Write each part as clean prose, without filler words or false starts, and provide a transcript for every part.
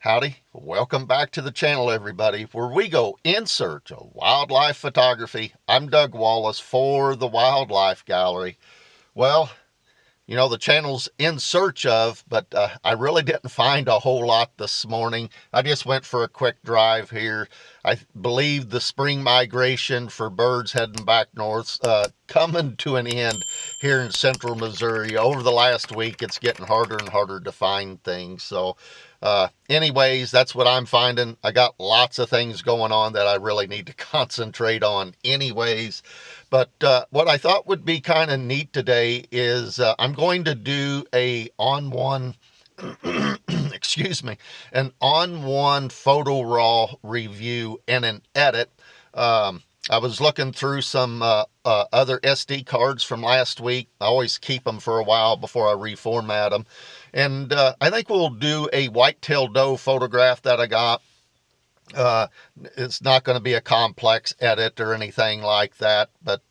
Howdy, welcome back to the channel, everybody, where we go in search of wildlife photography. I'm Doug Wallace for the Wildlife Gallery. Well, you know, the channel's in search of, but I really didn't find a whole lot this morning. I just went for a quick drive here. I believe the spring migration for birds heading back north coming to an end here in central Missouri. Over the last week, it's getting harder and harder to find things. So anyways, that's what I'm finding. I got lots of things going on that I really need to concentrate on anyways. But what I thought would be kind of neat today is I'm going to do a ON1 excuse me, an ON1 Photoraw review and an edit. I was looking through some other SD cards from last week. I always keep them for a while before I reformat them. And I think we'll do a white-tailed doe photograph that I got. It's not going to be a complex edit or anything like that, but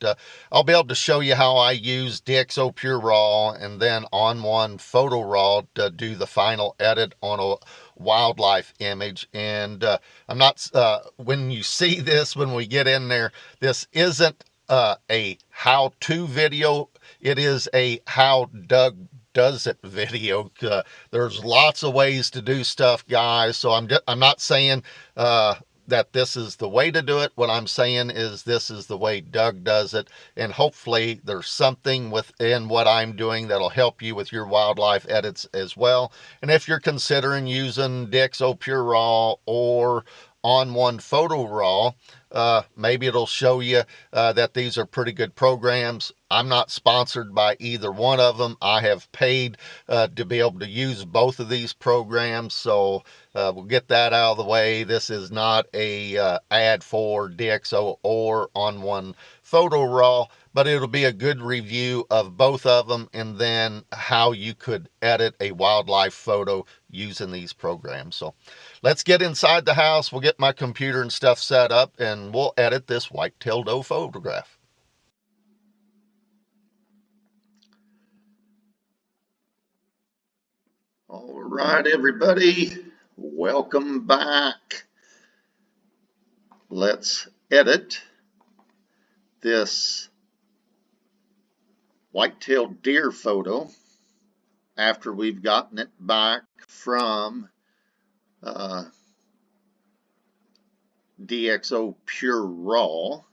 I'll be able to show you how I use DXO PureRaw and then ON1 Photoraw to do the final edit on a wildlife image. And I'm not, when you see this, when we get in there, this isn't a how-to video. It is a how Doug does it video. There's lots of ways to do stuff, guys. So I'm not saying that this is the way to do it. What I'm saying is this is the way Doug does it, and hopefully there's something within what I'm doing that'll help you with your wildlife edits as well. And if you're considering using DXO PureRaw or ON1 Photoraw, maybe it'll show you that these are pretty good programs. I'm not sponsored by either one of them. I have paid to be able to use both of these programs, so we'll get that out of the way. This is not a ad for DXO or ON1 Photoraw, but it'll be a good review of both of them and then how you could edit a wildlife photo using these programs. So let's get inside the house. We'll get my computer and stuff set up and we'll edit this white-tailed doe photograph. All right, everybody, welcome back. Let's edit this white-tailed deer photo after we've gotten it back from DXO PureRaw.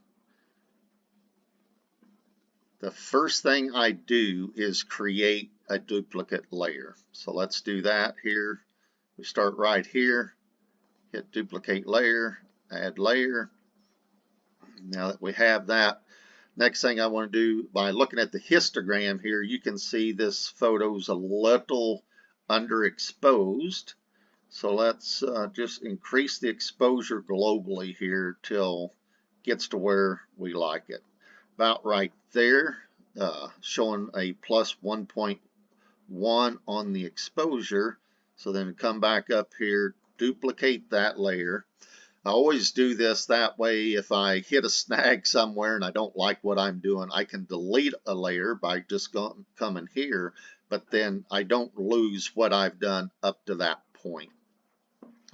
The first thing I do is create a duplicate layer. So let's do that here. We start right here, hit duplicate layer, add layer. Now that we have that, next thing I want to do, by looking at the histogram here, you can see this photo's a little underexposed. So let's just increase the exposure globally here till it gets to where we like it. About right there, showing a plus 1.1 on the exposure. So then come back up here, duplicate that layer. I always do this that way. If I hit a snag somewhere and I don't like what I'm doing, I can delete a layer by just coming here, but then I don't lose what I've done up to that point.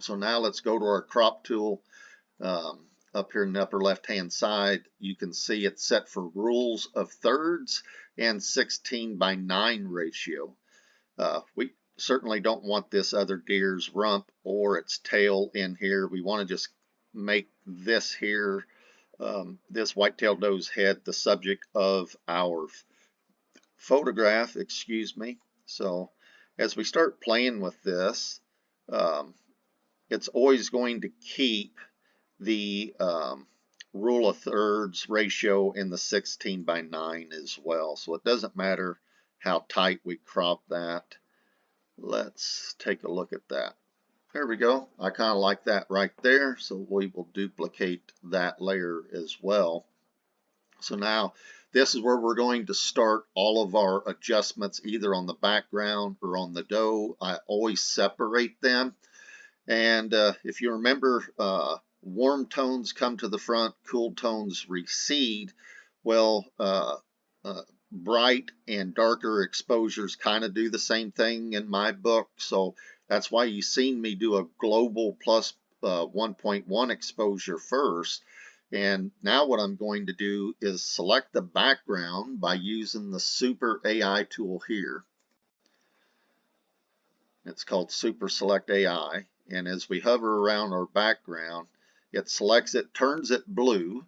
So now let's go to our crop tool. Up here in the upper left hand side, you can see it's set for rules of thirds and 16:9 ratio. We certainly don't want this other deer's rump or its tail in here. We want to just make this here, this white-tailed doe's head, the subject of our photograph, excuse me. So as we start playing with this, it's always going to keep the rule of thirds ratio in the 16:9 as well. So it doesn't matter how tight we crop that. Let's take a look at that. There we go. I kind of like that right there. So we will duplicate that layer as well. So now this is where we're going to start all of our adjustments, either on the background or on the doe. I always separate them. And if you remember, warm tones come to the front, cool tones recede. Well, bright and darker exposures kind of do the same thing in my book. So That's why you've seen me do a global plus 1.1 exposure first. And now what I'm going to do is select the background by using the Super AI tool here. It's called Super Select AI. And as we hover around our background, it selects it, turns it blue.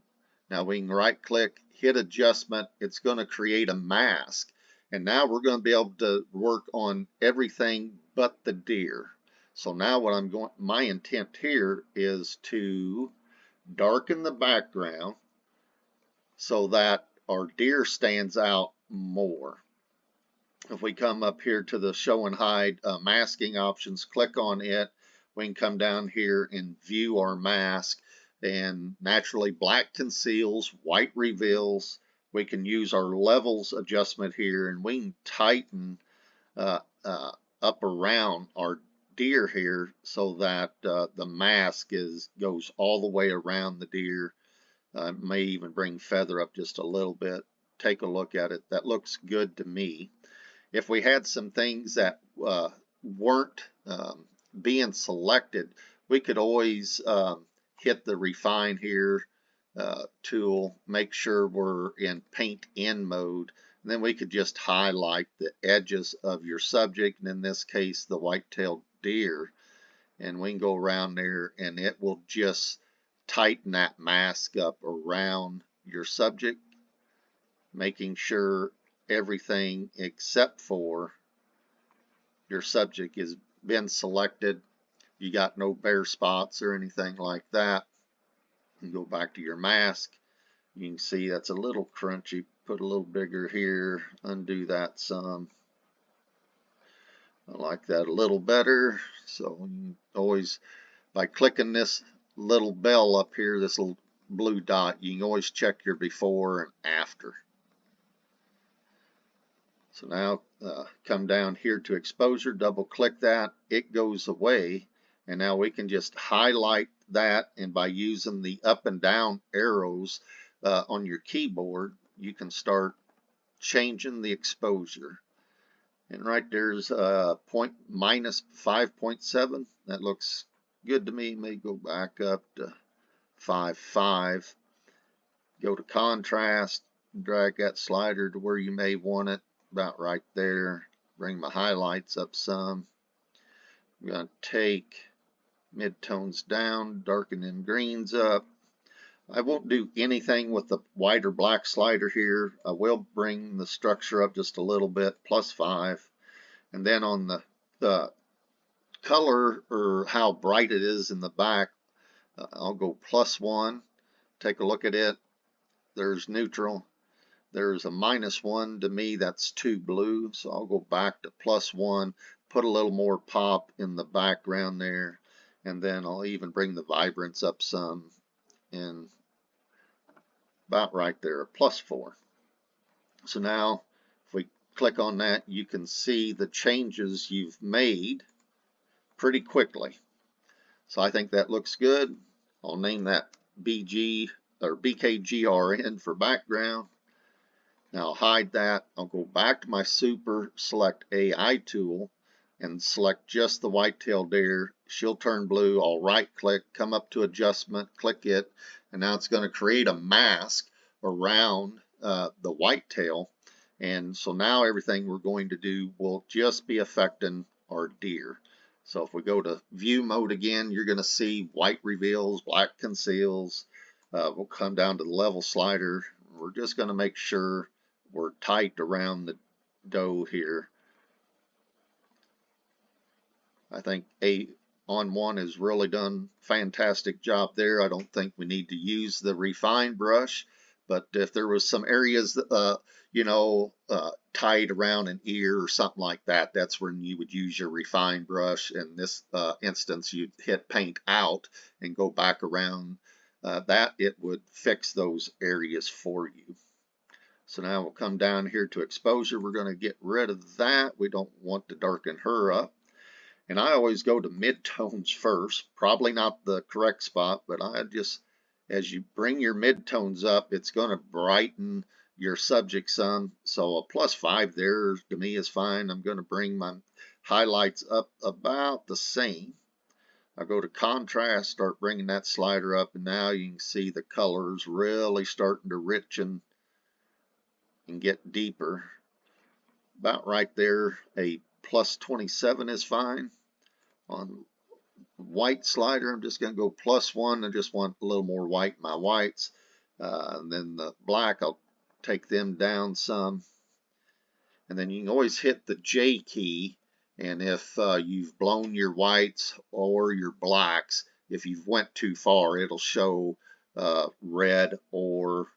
Now we can right click, hit adjustment. It's going to create a mask. And now we're going to be able to work on everything but the deer. So now what I'm going, my intent here is to darken the background so that our deer stands out more. If we come up here to the show and hide masking options, click on it, we can come down here and view our mask, and naturally black conceals, white reveals. We can use our levels adjustment here, and we can tighten up around our deer here so that the mask goes all the way around the deer. May even bring feather up just a little bit. Take a look at it. That looks good to me. If we had some things that weren't being selected, we could always hit the refine here tool, make sure we're in paint in mode, and then we could just highlight the edges of your subject, and in this case the white-tailed deer, and we can go around there and it will just tighten that mask up around your subject, making sure everything except for your subject has been selected. You got no bare spots or anything like that. You go back to your mask. You can see that's a little crunchy. Put a little bigger here. Undo that some. I like that a little better. So you always, by clicking this little bell up here, this little blue dot, you can always check your before and after. So now come down here to exposure, double click that, it goes away, and now we can just highlight that, and by using the up and down arrows on your keyboard, you can start changing the exposure. And right there's minus 5.7. That looks good to me. May go back up to 5.5. Go to contrast, drag that slider to where you may want it. About right there. Bring my highlights up some. I'm going to take midtones down, darken them greens up. I won't do anything with the white or black slider here. I will bring the structure up just a little bit, +5. And then on the color, or how bright it is in the back, I'll go +1. Take a look at it. There's neutral. There's a -1. To me, that's too blue, so I'll go back to +1, put a little more pop in the background there, and then I'll even bring the vibrance up some, and about right there, +4. So now, if we click on that, you can see the changes you've made pretty quickly. So I think that looks good. I'll name that BG or BKGRN for background. Now I'll hide that. I'll go back to my Super Select AI tool and select just the white-tailed deer. She'll turn blue. I'll right click, come up to adjustment, click it, and now it's going to create a mask around the whitetail. And so now everything we're going to do will just be affecting our deer. So if we go to view mode again, you're going to see white reveals, black conceals. We'll come down to the level slider. We're just going to make sure we're tight around the doe here. I think ON1 has really done a fantastic job there. I don't think we need to use the refine brush, but if there was some areas tied around an ear or something like that, that's when you would use your refine brush. In this instance, you'd hit paint out and go back around that. It would fix those areas for you. So now we'll come down here to exposure. We're going to get rid of that. We don't want to darken her up. And I always go to midtones first. Probably not the correct spot, but I just, as you bring your midtones up, it's going to brighten your subject some. So a +5 there to me is fine. I'm going to bring my highlights up about the same. I go to contrast, start bringing that slider up, and now you can see the colors really starting to richen and get deeper. About right there, a plus 27 is fine. On white slider, I'm just going to go +1. I just want a little more white in my whites. And then the black, I'll take them down some. And then you can always hit the J key. And if you've blown your whites or your blacks, if you've went too far, it'll show red or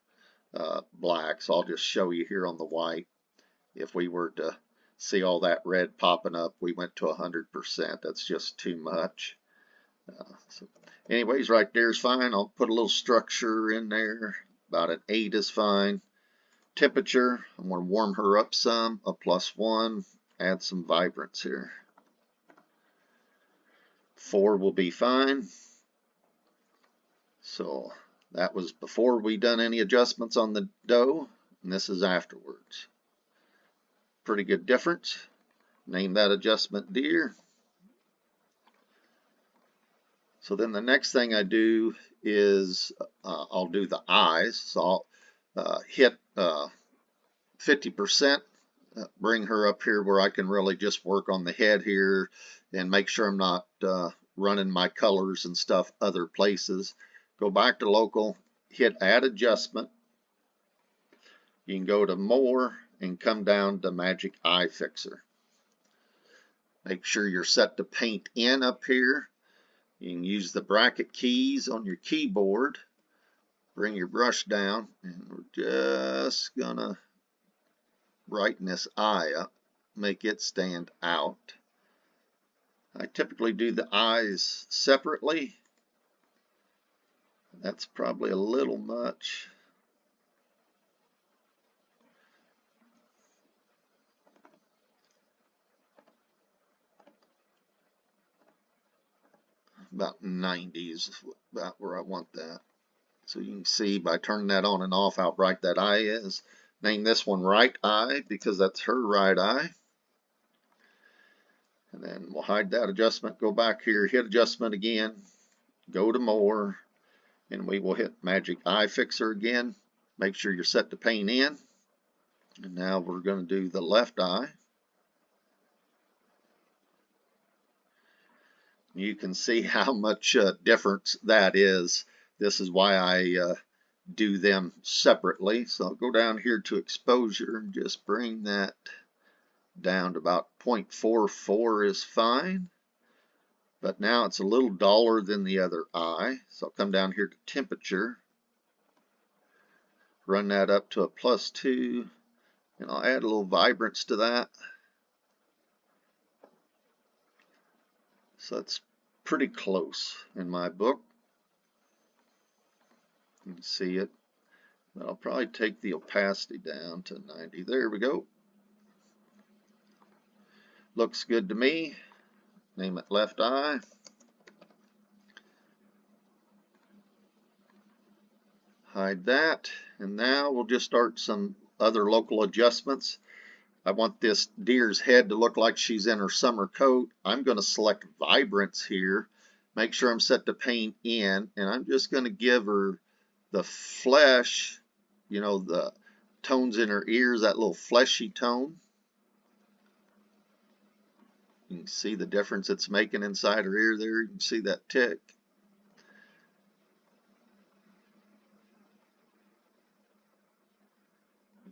black. So I'll just show you here on the white. If we were to see all that red popping up, we went to 100%. That's just too much. So anyways, right there is fine. I'll put a little structure in there. About an 8 is fine. Temperature, I'm going to warm her up some, a +1. Add some vibrance here. 4 will be fine. So that was before we done any adjustments on the dough, and this is afterwards. Pretty good difference. Name that adjustment deer. So then the next thing I do is I'll do the eyes. So I'll hit 50%, bring her up here where I can really just work on the head here and make sure I'm not running my colors and stuff other places. Go back to local, hit add adjustment. You can go to more and come down to magic eye fixer. Make sure you're set to paint in up here. You can use the bracket keys on your keyboard. Bring your brush down, and we're just gonna brighten this eye up, make it stand out. I typically do the eyes separately. That's probably a little much. About 90 is about where I want that. So you can see by turning that on and off how bright that eye is. Name this one right eye because that's her right eye. And then we'll hide that adjustment, go back here, hit adjustment again, go to more, and we will hit magic eye fixer again. Make sure you're set to paint in. And now we're going to do the left eye. You can see how much difference that is. This is why I do them separately. So I'll go down here to exposure and just bring that down to about 0.44 is fine. But now it's a little duller than the other eye. So I'll come down here to temperature. Run that up to a +2. And I'll add a little vibrance to that. So it's pretty close in my book. You can see it. But I'll probably take the opacity down to 90. There we go. Looks good to me. Name it left eye. Hide that. And now we'll just start some other local adjustments. I want this deer's head to look like she's in her summer coat. I'm going to select Vibrance here. Make sure I'm set to paint in. And I'm just going to give her the flesh, you know, the tones in her ears, that little fleshy tone. You can see the difference it's making inside her ear there. You can see that tick.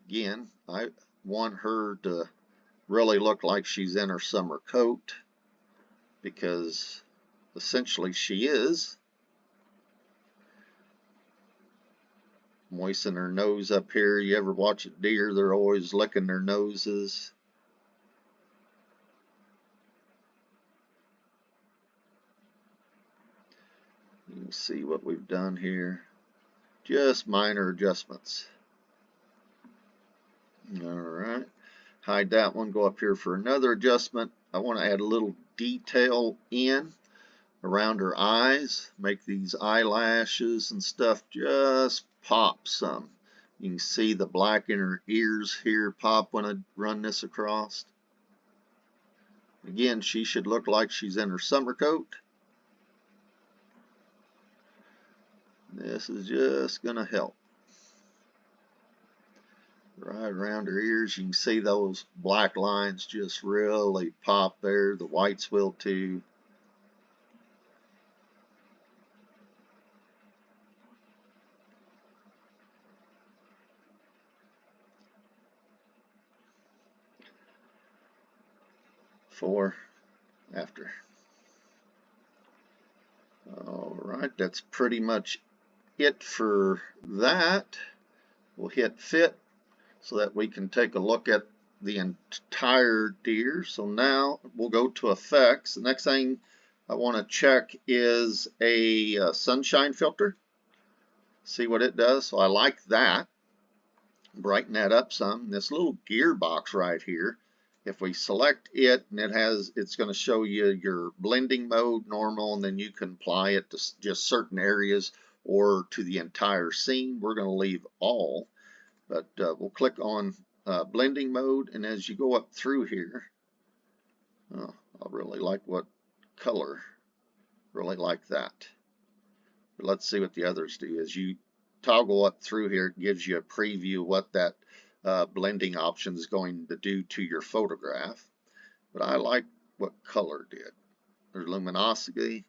Again, I want her to really look like she's in her summer coat because essentially she is. Moisten her nose up here. You ever watch a deer, they're always licking their noses. You can see what we've done here. Just minor adjustments. Alright, hide that one, go up here for another adjustment. I want to add a little detail in around her eyes, make these eyelashes and stuff just pop some. You can see the black in her ears here pop when I run this across. Again, she should look like she's in her summer coat. This is just going to help. Right around her ears, you can see those black lines just really pop there. The whites will too. Before, after. Alright, that's pretty much it for that. We'll hit fit so that we can take a look at the entire deer. So now we'll go to effects. The next thing I want to check is a sunshine filter. See what it does. So I like that. Brighten that up some. This little gearbox right here, if we select it, and it's going to show you your blending mode, normal, and then you can apply it to just certain areas or to the entire scene. We're going to leave all, but we'll click on blending mode, and as you go up through here, I really like what color, really like that. But let's see what the others do. As you toggle up through here, it gives you a preview of what that blending option is going to do to your photograph. But I like what color did. There's luminosity,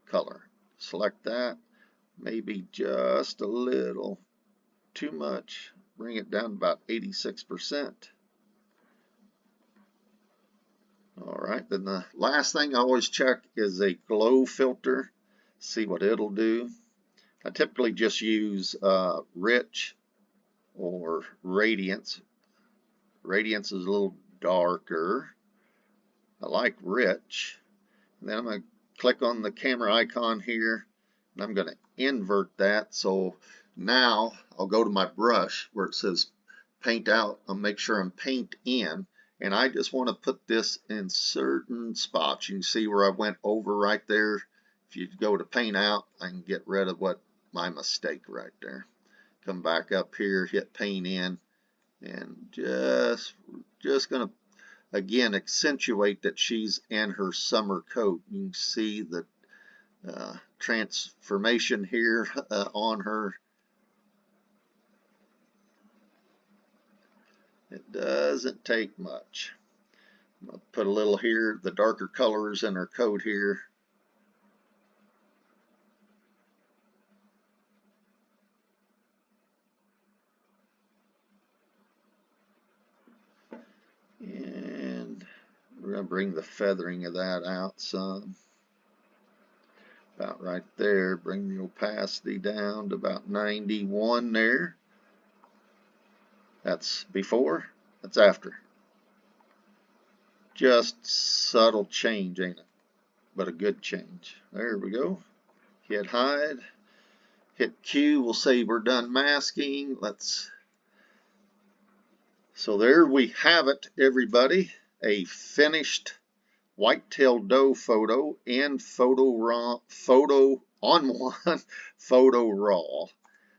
color. Select that. Maybe just a little too much. Bring it down to about 86%. Alright, then the last thing I always check is a glow filter. See what it'll do. I typically just use rich or radiance. Radiance is a little darker. I like rich. And then I'm going to click on the camera icon here, and I'm going to invert that. So now I'll go to my brush where it says paint out. I'll make sure I'm paint in, and I just want to put this in certain spots. You can see where I went over right there. If you go to paint out, I can get rid of what my mistake right there. Come back up here, hit paint in, and just going to again accentuate that she's in her summer coat. You can see the transformation here on her. It doesn't take much. I'm going to put a little here, the darker colors in her coat here. And we're going to bring the feathering of that out some. About right there. Bring the opacity down to about 91 there. That's before, that's after. Just subtle change, ain't it? But a good change. There we go. Hit hide. Hit Q. We'll say we're done masking. So there we have it, everybody. A finished white-tailed doe photo in ON1 Photoraw.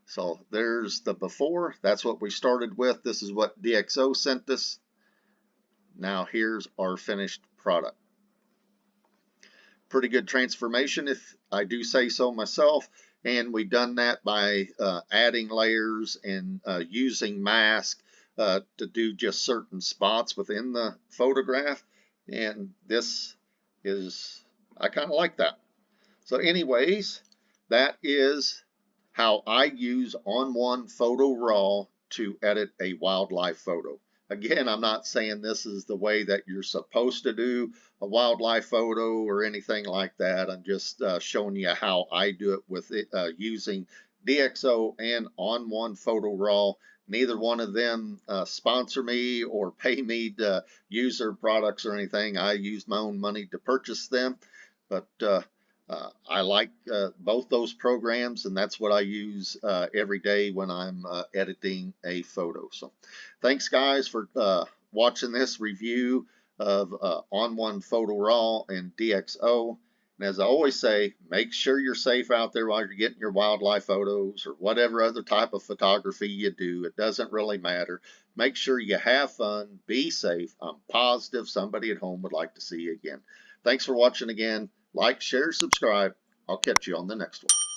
So there's the before. That's what we started with. This is what DXO sent us. Now here's our finished product. Pretty good transformation, if I do say so myself. And we've done that by adding layers and using mask to do just certain spots within the photograph. And this is, I kind of like that. So anyways, that is how I use ON1 Photoraw to edit a wildlife photo. Again, I'm not saying this is the way that you're supposed to do a wildlife photo or anything like that. I'm just showing you how I do it with using DXO and ON1 Photoraw. Neither one of them sponsor me or pay me to use their products or anything. I use my own money to purchase them, but I like both those programs, and that's what I use every day when I'm editing a photo. So thanks guys for watching this review of ON1 Photoraw and DXO. And as I always say, make sure you're safe out there while you're getting your wildlife photos or whatever other type of photography you do. It doesn't really matter. Make sure you have fun, be safe. I'm positive somebody at home would like to see you again. Thanks for watching again. Like, share, subscribe. I'll catch you on the next one.